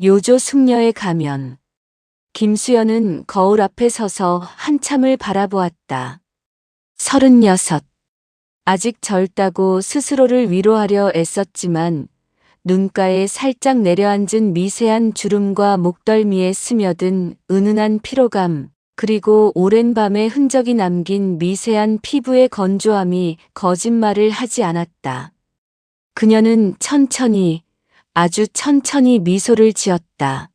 요조 숙녀의 가면. 김수연은 거울 앞에 서서 한참을 바라보았다. 36. 아직 젊다고 스스로를 위로하려 애썼지만 눈가에 살짝 내려앉은 미세한 주름과 목덜미에 스며든 은은한 피로감, 그리고 오랜 밤의 흔적이 남긴 미세한 피부의 건조함이 거짓말을 하지 않았다. 그녀는 천천히, 아주 천천히 미소를 지었다.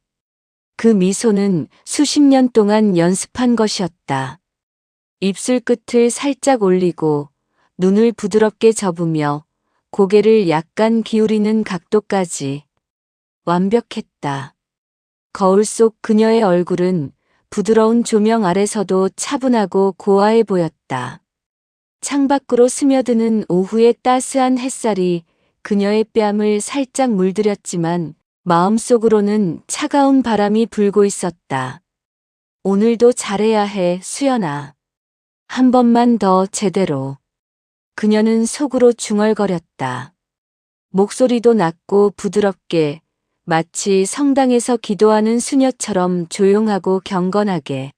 그 미소는 수십 년 동안 연습한 것이었다. 입술 끝을 살짝 올리고 눈을 부드럽게 접으며 고개를 약간 기울이는 각도까지 완벽했다. 거울 속 그녀의 얼굴은 부드러운 조명 아래서도 차분하고 고와해 보였다. 창밖으로 스며드는 오후의 따스한 햇살이 그녀의 뺨을 살짝 물들였지만 마음속으로는 차가운 바람이 불고 있었다. 오늘도 잘해야 해, 수연아. 한 번만 더 제대로. 그녀는 속으로 중얼거렸다. 목소리도 낮고 부드럽게, 마치 성당에서 기도하는 수녀처럼 조용하고 경건하게.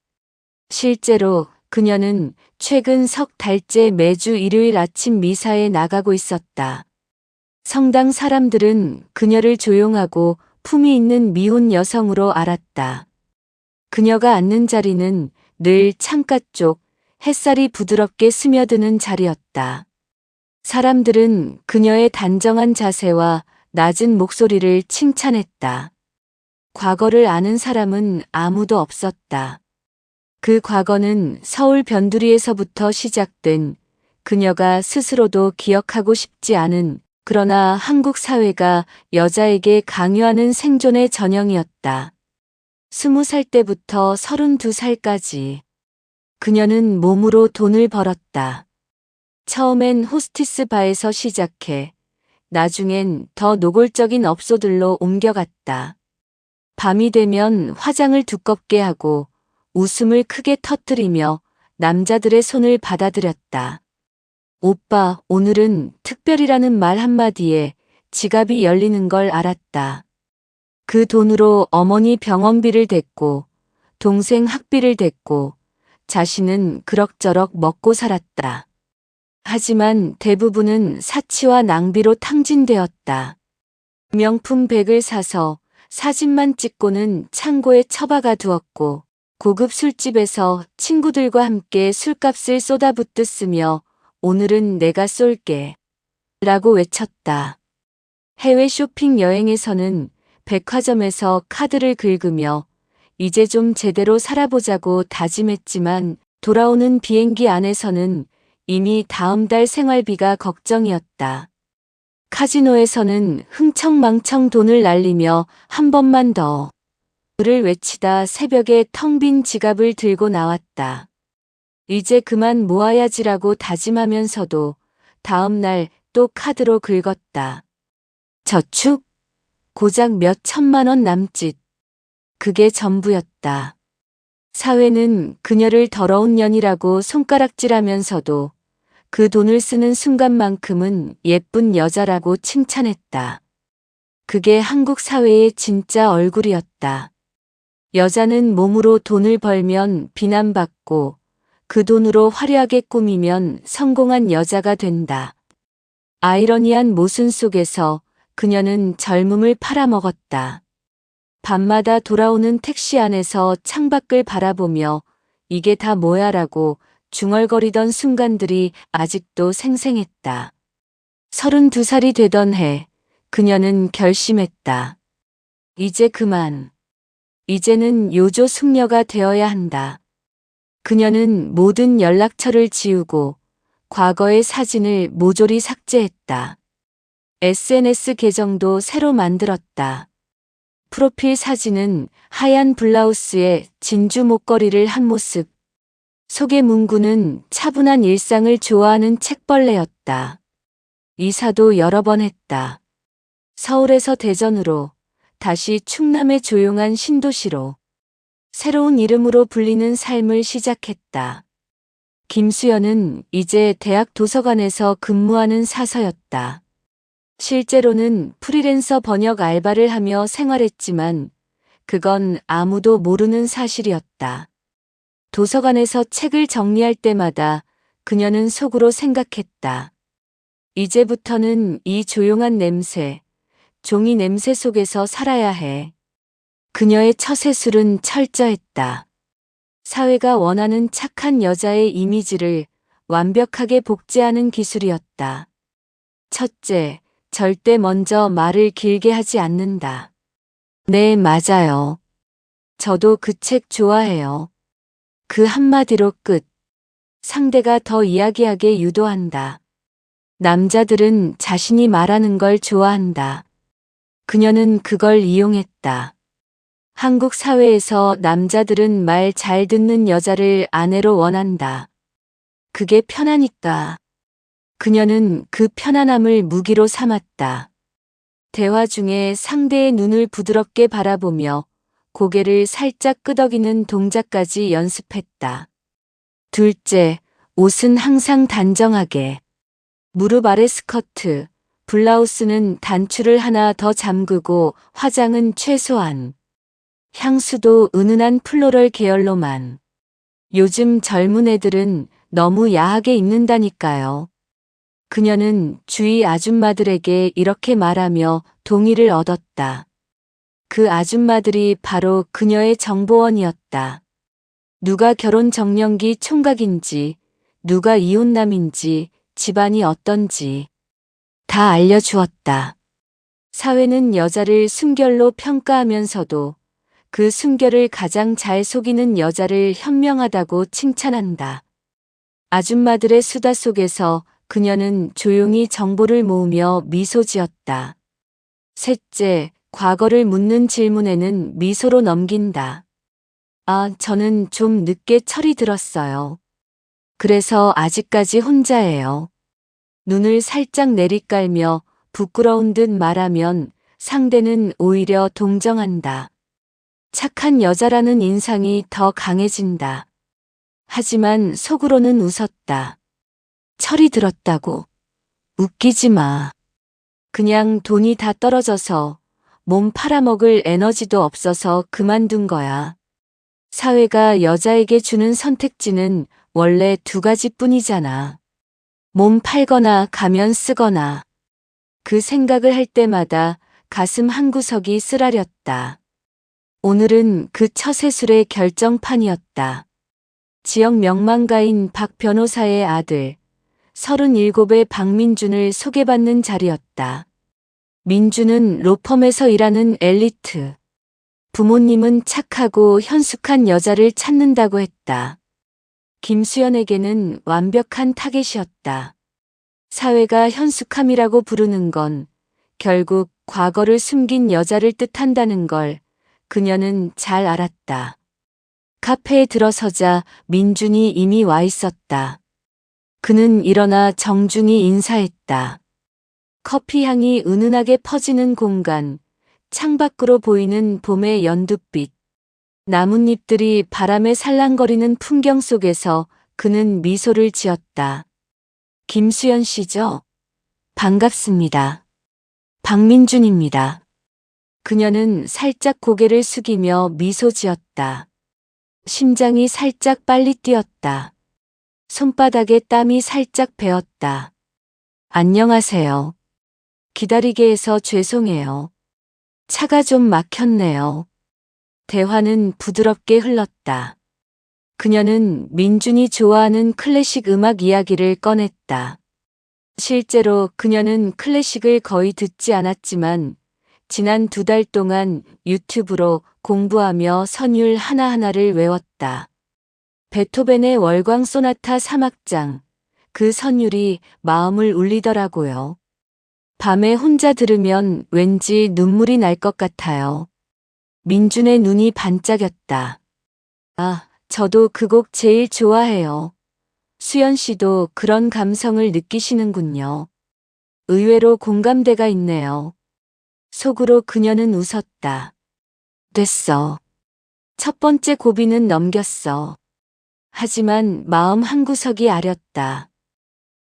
실제로 그녀는 최근 석 달째 매주 일요일 아침 미사에 나가고 있었다. 성당 사람들은 그녀를 조용하고 품위 있는 미혼 여성으로 알았다. 그녀가 앉는 자리는 늘 창가 쪽, 햇살이 부드럽게 스며드는 자리였다. 사람들은 그녀의 단정한 자세와 낮은 목소리를 칭찬했다. 과거를 아는 사람은 아무도 없었다. 그 과거는 서울 변두리에서부터 시작된 그녀가 스스로도 기억하고 싶지 않은, 그러나 한국 사회가 여자에게 강요하는 생존의 전형이었다. 20살 때부터 32살까지. 그녀는 몸으로 돈을 벌었다. 처음엔 호스티스 바에서 시작해 나중엔 더 노골적인 업소들로 옮겨갔다. 밤이 되면 화장을 두껍게 하고 웃음을 크게 터뜨리며 남자들의 손을 받아들였다. 오빠, 오늘은 특별이라는 말 한마디에 지갑이 열리는 걸 알았다. 그 돈으로 어머니 병원비를 댔고 동생 학비를 댔고 자신은 그럭저럭 먹고 살았다. 하지만 대부분은 사치와 낭비로 탕진되었다. 명품 백을 사서 사진만 찍고는 창고에 처박아 두었고 고급 술집에서 친구들과 함께 술값을 쏟아붓듯 쓰며 오늘은 내가 쏠게 라고 외쳤다. 해외 쇼핑 여행에서는 백화점에서 카드를 긁으며 이제 좀 제대로 살아보자고 다짐했지만 돌아오는 비행기 안에서는 이미 다음 달 생활비가 걱정이었다. 카지노에서는 흥청망청 돈을 날리며 한 번만 더 를 외치다 새벽에 텅 빈 지갑을 들고 나왔다. 이제 그만 모아야지라고 다짐하면서도 다음 날 또 카드로 긁었다. 저축? 고작 몇 천만 원 남짓. 그게 전부였다. 사회는 그녀를 더러운 년이라고 손가락질하면서도 그 돈을 쓰는 순간만큼은 예쁜 여자라고 칭찬했다. 그게 한국 사회의 진짜 얼굴이었다. 여자는 몸으로 돈을 벌면 비난받고 그 돈으로 화려하게 꾸미면 성공한 여자가 된다. 아이러니한 모순 속에서 그녀는 젊음을 팔아먹었다. 밤마다 돌아오는 택시 안에서 창밖을 바라보며 이게 다 뭐야라고 중얼거리던 순간들이 아직도 생생했다. 32살이 되던 해 그녀는 결심했다. 이제 그만. 이제는 요조 숙녀가 되어야 한다. 그녀는 모든 연락처를 지우고 과거의 사진을 모조리 삭제했다. SNS 계정도 새로 만들었다. 프로필 사진은 하얀 블라우스에 진주 목걸이를 한 모습. 속의 문구는 차분한 일상을 좋아하는 책벌레였다. 이사도 여러 번 했다. 서울에서 대전으로, 다시 충남의 조용한 신도시로, 새로운 이름으로 불리는 삶을 시작했다. 김수연은 이제 대학 도서관에서 근무하는 사서였다. 실제로는 프리랜서 번역 알바를 하며 생활했지만 그건 아무도 모르는 사실이었다. 도서관에서 책을 정리할 때마다 그녀는 속으로 생각했다. 이제부터는 이 조용한 냄새, 종이 냄새 속에서 살아야 해. 그녀의 처세술은 철저했다. 사회가 원하는 착한 여자의 이미지를 완벽하게 복제하는 기술이었다. 첫째, 절대 먼저 말을 길게 하지 않는다. 네, 맞아요. 저도 그 책 좋아해요. 그 한마디로 끝. 상대가 더 이야기하게 유도한다. 남자들은 자신이 말하는 걸 좋아한다. 그녀는 그걸 이용했다. 한국 사회에서 남자들은 말 잘 듣는 여자를 아내로 원한다. 그게 편하니까. 그녀는 그 편안함을 무기로 삼았다. 대화 중에 상대의 눈을 부드럽게 바라보며 고개를 살짝 끄덕이는 동작까지 연습했다. 둘째, 옷은 항상 단정하게. 무릎 아래 스커트, 블라우스는 단추를 하나 더 잠그고 화장은 최소한. 향수도 은은한 플로럴 계열로만. 요즘 젊은 애들은 너무 야하게 입는다니까요. 그녀는 주위 아줌마들에게 이렇게 말하며 동의를 얻었다. 그 아줌마들이 바로 그녀의 정보원이었다. 누가 결혼 정년기 총각인지, 누가 이혼남인지, 집안이 어떤지 다 알려주었다. 사회는 여자를 순결로 평가하면서도 그 순결을 가장 잘 속이는 여자를 현명하다고 칭찬한다. 아줌마들의 수다 속에서 그녀는 조용히 정보를 모으며 미소 지었다. 셋째, 과거를 묻는 질문에는 미소로 넘긴다. 아, 저는 좀 늦게 철이 들었어요. 그래서 아직까지 혼자예요. 눈을 살짝 내리깔며 부끄러운 듯 말하면 상대는 오히려 동정한다. 착한 여자라는 인상이 더 강해진다. 하지만 속으로는 웃었다. 철이 들었다고. 웃기지 마. 그냥 돈이 다 떨어져서 몸 팔아먹을 에너지도 없어서 그만둔 거야. 사회가 여자에게 주는 선택지는 원래 두 가지뿐이잖아. 몸 팔거나 가면 쓰거나. 그 생각을 할 때마다 가슴 한구석이 쓰라렸다. 오늘은 그 처세술의 결정판이었다. 지역 명망가인 박 변호사의 아들, 37의 박민준을 소개받는 자리였다. 민준은 로펌에서 일하는 엘리트. 부모님은 착하고 현숙한 여자를 찾는다고 했다. 김수연에게는 완벽한 타겟이었다. 사회가 현숙함이라고 부르는 건 결국 과거를 숨긴 여자를 뜻한다는 걸 그녀는 잘 알았다. 카페에 들어서자 민준이 이미 와 있었다. 그는 일어나 정중히 인사했다. 커피 향이 은은하게 퍼지는 공간, 창밖으로 보이는 봄의 연두빛, 나뭇잎들이 바람에 살랑거리는 풍경 속에서 그는 미소를 지었다. 김수연 씨죠? 반갑습니다. 박민준입니다. 그녀는 살짝 고개를 숙이며 미소 지었다. 심장이 살짝 빨리 뛰었다. 손바닥에 땀이 살짝 배었다. 안녕하세요. 기다리게 해서 죄송해요. 차가 좀 막혔네요. 대화는 부드럽게 흘렀다. 그녀는 민준이 좋아하는 클래식 음악 이야기를 꺼냈다. 실제로 그녀는 클래식을 거의 듣지 않았지만 지난 2달 동안 유튜브로 공부하며 선율 하나하나를 외웠다. 베토벤의 월광 소나타 3악장, 그 선율이 마음을 울리더라고요. 밤에 혼자 들으면 왠지 눈물이 날 것 같아요. 민준의 눈이 반짝였다. 아, 저도 그 곡 제일 좋아해요. 수연 씨도 그런 감성을 느끼시는군요. 의외로 공감대가 있네요. 속으로 그녀는 웃었다. 됐어. 첫 번째 고비는 넘겼어. 하지만 마음 한구석이 아렸다.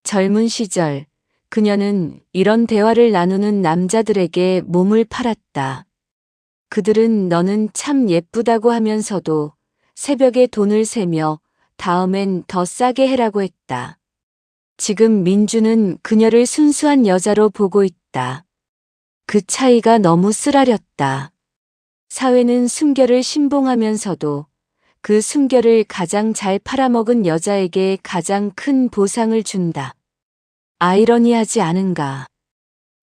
젊은 시절, 그녀는 이런 대화를 나누는 남자들에게 몸을 팔았다. 그들은 너는 참 예쁘다고 하면서도 새벽에 돈을 세며 다음엔 더 싸게 해라고 했다. 지금 민주는 그녀를 순수한 여자로 보고 있다. 그 차이가 너무 쓰라렸다. 사회는 순결을 신봉하면서도 그 순결을 가장 잘 팔아먹은 여자에게 가장 큰 보상을 준다. 아이러니하지 않은가.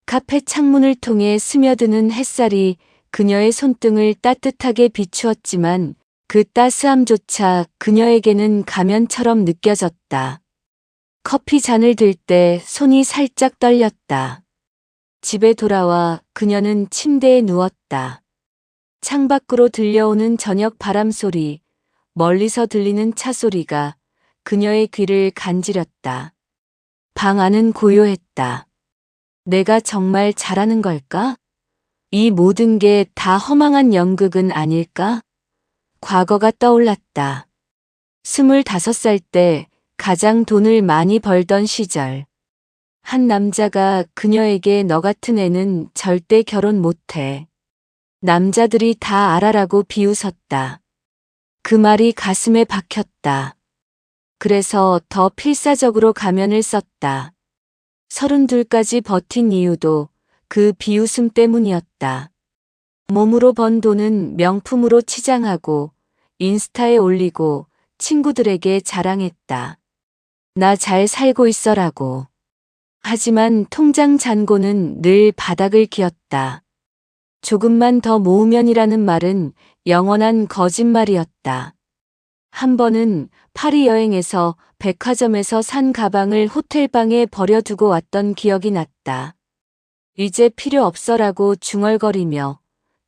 카페 창문을 통해 스며드는 햇살이 그녀의 손등을 따뜻하게 비추었지만 그 따스함조차 그녀에게는 가면처럼 느껴졌다. 커피 잔을 들 때 손이 살짝 떨렸다. 집에 돌아와 그녀는 침대에 누웠다. 창밖으로 들려오는 저녁 바람 소리, 멀리서 들리는 차 소리가 그녀의 귀를 간지렸다. 방 안은 고요했다. 내가 정말 잘하는 걸까? 이 모든 게 다 허망한 연극은 아닐까? 과거가 떠올랐다. 25살 때 가장 돈을 많이 벌던 시절. 한 남자가 그녀에게 너 같은 애는 절대 결혼 못해. 남자들이 다 알아라고 비웃었다. 그 말이 가슴에 박혔다. 그래서 더 필사적으로 가면을 썼다. 32까지 버틴 이유도 그 비웃음 때문이었다. 몸으로 번 돈은 명품으로 치장하고 인스타에 올리고 친구들에게 자랑했다. 나 잘 살고 있어라고. 하지만 통장 잔고는 늘 바닥을 기었다. 조금만 더 모으면이라는 말은 영원한 거짓말이었다. 한 번은 파리 여행에서 백화점에서 산 가방을 호텔방에 버려두고 왔던 기억이 났다. 이제 필요 없어라고 중얼거리며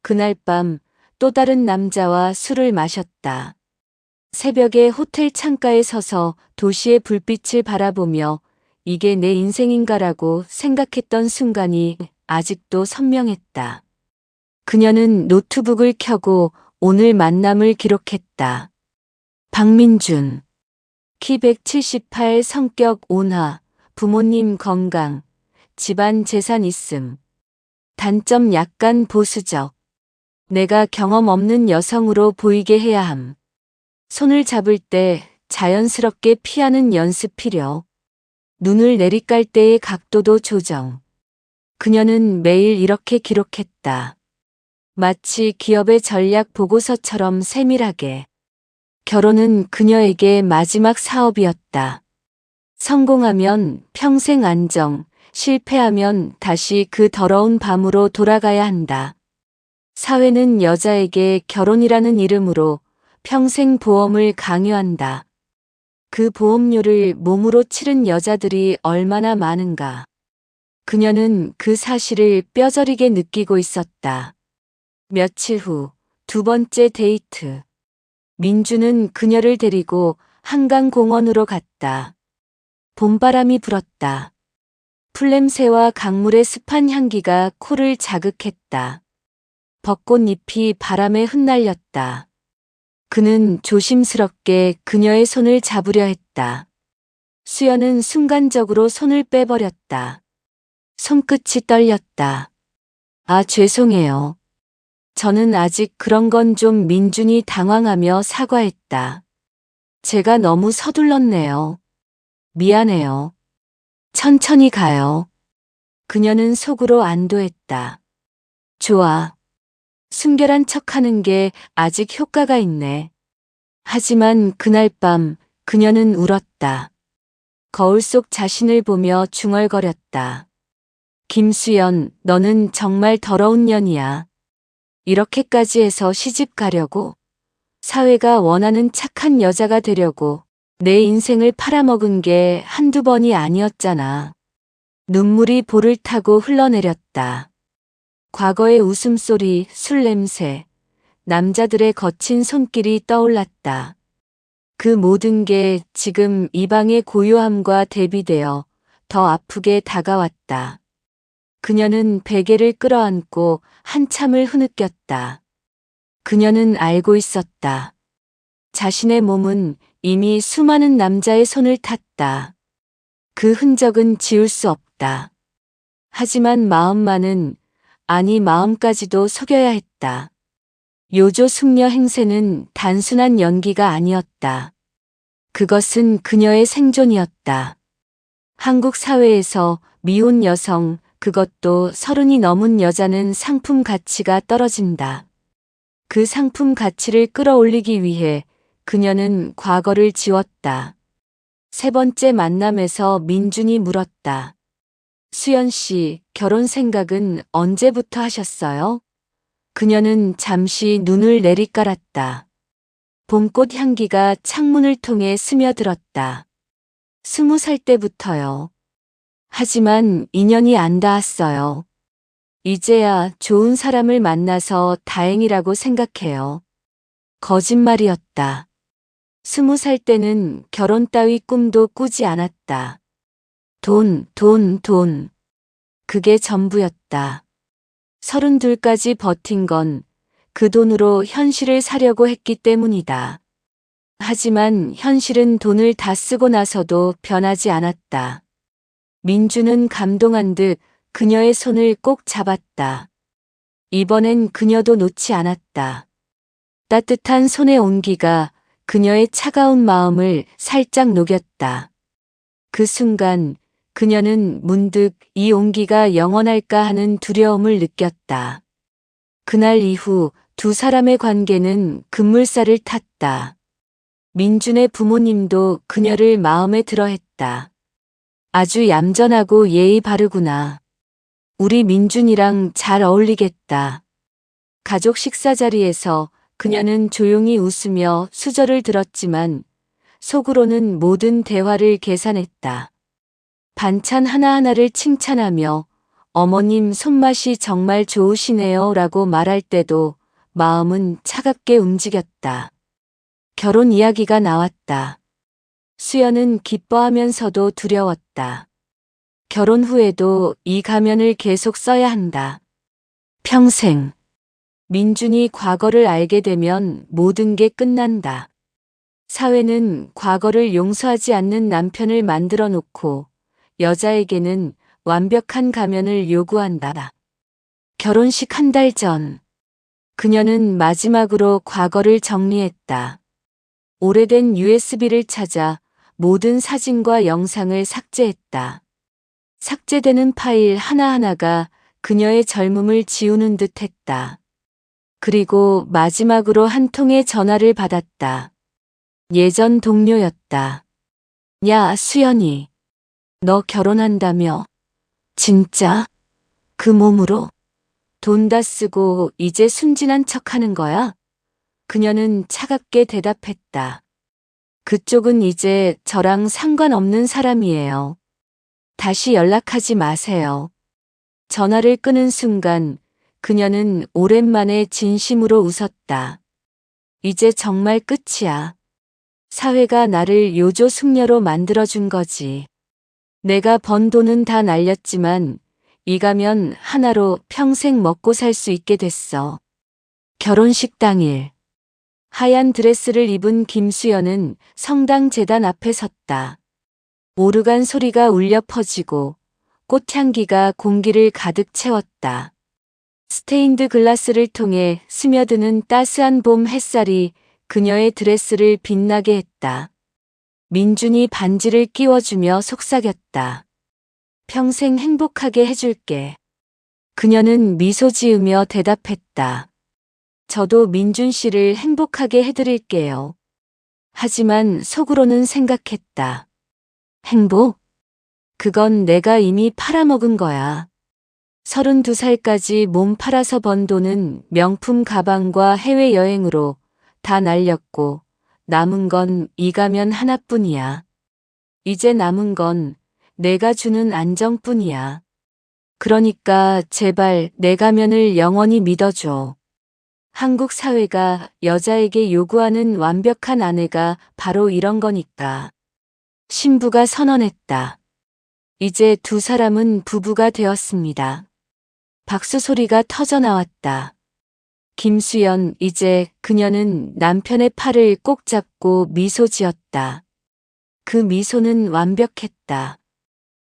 그날 밤 또 다른 남자와 술을 마셨다. 새벽에 호텔 창가에 서서 도시의 불빛을 바라보며 이게 내 인생인가라고 생각했던 순간이 아직도 선명했다. 그녀는 노트북을 켜고 오늘 만남을 기록했다. 박민준. 키 178, 성격 온화, 부모님 건강, 집안 재산 있음. 단점 약간 보수적. 내가 경험 없는 여성으로 보이게 해야 함. 손을 잡을 때 자연스럽게 피하는 연습 필요. 눈을 내리깔 때의 각도도 조정. 그녀는 매일 이렇게 기록했다. 마치 기업의 전략 보고서처럼 세밀하게. 결혼은 그녀에게 마지막 사업이었다. 성공하면 평생 안정, 실패하면 다시 그 더러운 밤으로 돌아가야 한다. 사회는 여자에게 결혼이라는 이름으로 평생 보험을 강요한다. 그 보험료를 몸으로 치른 여자들이 얼마나 많은가. 그녀는 그 사실을 뼈저리게 느끼고 있었다. 며칠 후 두 번째 데이트. 민주는 그녀를 데리고 한강공원으로 갔다. 봄바람이 불었다. 풀냄새와 강물의 습한 향기가 코를 자극했다. 벚꽃잎이 바람에 흩날렸다. 그는 조심스럽게 그녀의 손을 잡으려 했다. 수연은 순간적으로 손을 빼버렸다. 손끝이 떨렸다. 아, 죄송해요. 저는 아직 그런 건 좀. 민준이 당황하며 사과했다. 제가 너무 서둘렀네요. 미안해요. 천천히 가요. 그녀는 속으로 안도했다. 좋아. 순결한 척하는 게 아직 효과가 있네. 하지만 그날 밤 그녀는 울었다. 거울 속 자신을 보며 중얼거렸다. 김수연, 너는 정말 더러운 년이야. 이렇게까지 해서 시집 가려고? 사회가 원하는 착한 여자가 되려고 내 인생을 팔아먹은 게 한두 번이 아니었잖아. 눈물이 볼을 타고 흘러내렸다. 과거의 웃음소리, 술 냄새, 남자들의 거친 손길이 떠올랐다. 그 모든 게 지금 이 방의 고요함과 대비되어 더 아프게 다가왔다. 그녀는 베개를 끌어안고 한참을 흐느꼈다. 그녀는 알고 있었다. 자신의 몸은 이미 수많은 남자의 손을 탔다. 그 흔적은 지울 수 없다. 하지만 마음만은, 아니 마음까지도 속여야 했다. 요조 숙녀 행세는 단순한 연기가 아니었다. 그것은 그녀의 생존이었다. 한국 사회에서 미혼 여성, 그것도 30이 넘은 여자는 상품 가치가 떨어진다. 그 상품 가치를 끌어올리기 위해 그녀는 과거를 지웠다. 세 번째 만남에서 민준이 물었다. 수연 씨, 결혼 생각은 언제부터 하셨어요? 그녀는 잠시 눈을 내리깔았다. 봄꽃 향기가 창문을 통해 스며들었다. 20살 때부터요. 하지만 인연이 안 닿았어요. 이제야 좋은 사람을 만나서 다행이라고 생각해요. 거짓말이었다. 20살 때는 결혼 따위 꿈도 꾸지 않았다. 돈. 그게 전부였다. 32까지 버틴 건 그 돈으로 현실을 사려고 했기 때문이다. 하지만 현실은 돈을 다 쓰고 나서도 변하지 않았다. 민주는 감동한 듯 그녀의 손을 꼭 잡았다. 이번엔 그녀도 놓지 않았다. 따뜻한 손의 온기가 그녀의 차가운 마음을 살짝 녹였다. 그 순간 그녀는 문득 이 온기가 영원할까 하는 두려움을 느꼈다. 그날 이후 두 사람의 관계는 급물살을 탔다. 민준의 부모님도 그녀를 마음에 들어 했다. 아주 얌전하고 예의 바르구나. 우리 민준이랑 잘 어울리겠다. 가족 식사 자리에서 그녀는 조용히 웃으며 수저를 들었지만 속으로는 모든 대화를 계산했다. 반찬 하나하나를 칭찬하며 어머님 손맛이 정말 좋으시네요 라고 말할 때도 마음은 차갑게 움직였다. 결혼 이야기가 나왔다. 수연은 기뻐하면서도 두려웠다. 결혼 후에도 이 가면을 계속 써야 한다. 평생. 민준이 과거를 알게 되면 모든 게 끝난다. 사회는 과거를 용서하지 않는 남편을 만들어 놓고 여자에게는 완벽한 가면을 요구한다. 결혼식 한 달 전. 그녀는 마지막으로 과거를 정리했다. 오래된 USB를 찾아 모든 사진과 영상을 삭제했다. 삭제되는 파일 하나하나가 그녀의 젊음을 지우는 듯 했다. 그리고 마지막으로 한 통의 전화를 받았다. 예전 동료였다. 야, 수연이. 너 결혼한다며? 진짜? 그 몸으로? 돈 다 쓰고 이제 순진한 척 하는 거야? 그녀는 차갑게 대답했다. 그쪽은 이제 저랑 상관없는 사람이에요. 다시 연락하지 마세요. 전화를 끊은 순간 그녀는 오랜만에 진심으로 웃었다. 이제 정말 끝이야. 사회가 나를 요조 숙녀로 만들어준 거지. 내가 번 돈은 다 날렸지만 이 가면 하나로 평생 먹고 살 수 있게 됐어. 결혼식 당일. 하얀 드레스를 입은 김수연은 성당 제단 앞에 섰다. 오르간 소리가 울려 퍼지고 꽃향기가 공기를 가득 채웠다. 스테인드 글라스를 통해 스며드는 따스한 봄 햇살이 그녀의 드레스를 빛나게 했다. 민준이 반지를 끼워주며 속삭였다. 평생 행복하게 해줄게. 그녀는 미소 지으며 대답했다. 저도 민준 씨를 행복하게 해드릴게요. 하지만 속으로는 생각했다. 행복? 그건 내가 이미 팔아먹은 거야. 32살까지 몸 팔아서 번 돈은 명품 가방과 해외여행으로 다 날렸고 남은 건 이 가면 하나뿐이야. 이제 남은 건 내가 주는 안정뿐이야. 그러니까 제발 내 가면을 영원히 믿어줘. 한국 사회가 여자에게 요구하는 완벽한 아내가 바로 이런 거니까. 신부가 선언했다. 이제 두 사람은 부부가 되었습니다. 박수 소리가 터져 나왔다. 김수연, 이제 그녀는 남편의 팔을 꼭 잡고 미소 지었다. 그 미소는 완벽했다.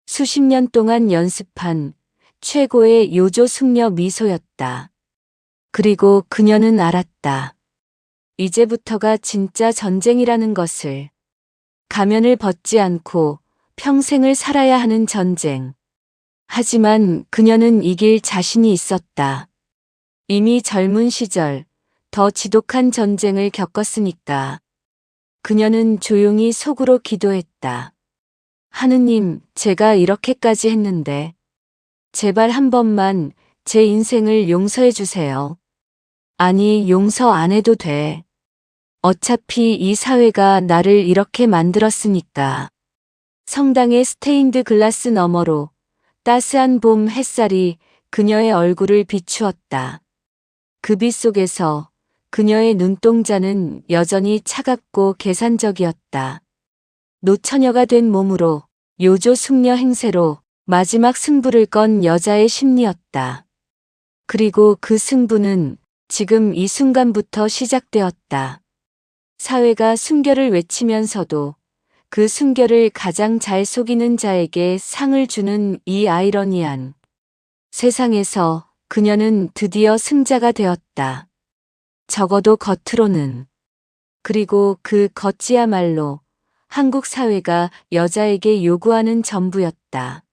수십 년 동안 연습한 최고의 요조 숙녀 미소였다. 그리고 그녀는 알았다. 이제부터가 진짜 전쟁이라는 것을. 가면을 벗지 않고 평생을 살아야 하는 전쟁. 하지만 그녀는 이길 자신이 있었다. 이미 젊은 시절 더 지독한 전쟁을 겪었으니까. 그녀는 조용히 속으로 기도했다. 하느님, 제가 이렇게까지 했는데 제발 한 번만 제 인생을 용서해 주세요. 아니, 용서 안 해도 돼. 어차피 이 사회가 나를 이렇게 만들었으니까. 성당의 스테인드 글라스 너머로 따스한 봄 햇살이 그녀의 얼굴을 비추었다. 그 빛 속에서 그녀의 눈동자는 여전히 차갑고 계산적이었다. 노처녀가 된 몸으로 요조 숙녀 행세로 마지막 승부를 건 여자의 심리였다. 그리고 그 승부는 지금 이 순간부터 시작되었다. 사회가 순결을 외치면서도 그 순결을 가장 잘 속이는 자에게 상을 주는 이 아이러니한 세상에서 그녀는 드디어 승자가 되었다. 적어도 겉으로는. 그리고 그 겉이야말로 한국 사회가 여자에게 요구하는 전부였다.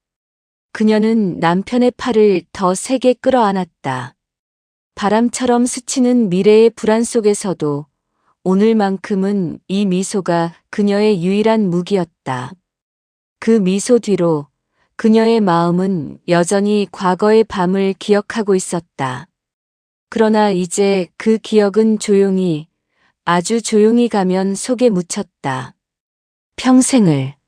그녀는 남편의 팔을 더 세게 끌어안았다. 바람처럼 스치는 미래의 불안 속에서도 오늘만큼은 이 미소가 그녀의 유일한 무기였다. 그 미소 뒤로 그녀의 마음은 여전히 과거의 밤을 기억하고 있었다. 그러나 이제 그 기억은 조용히, 아주 조용히 가면 속에 묻혔다. 평생을.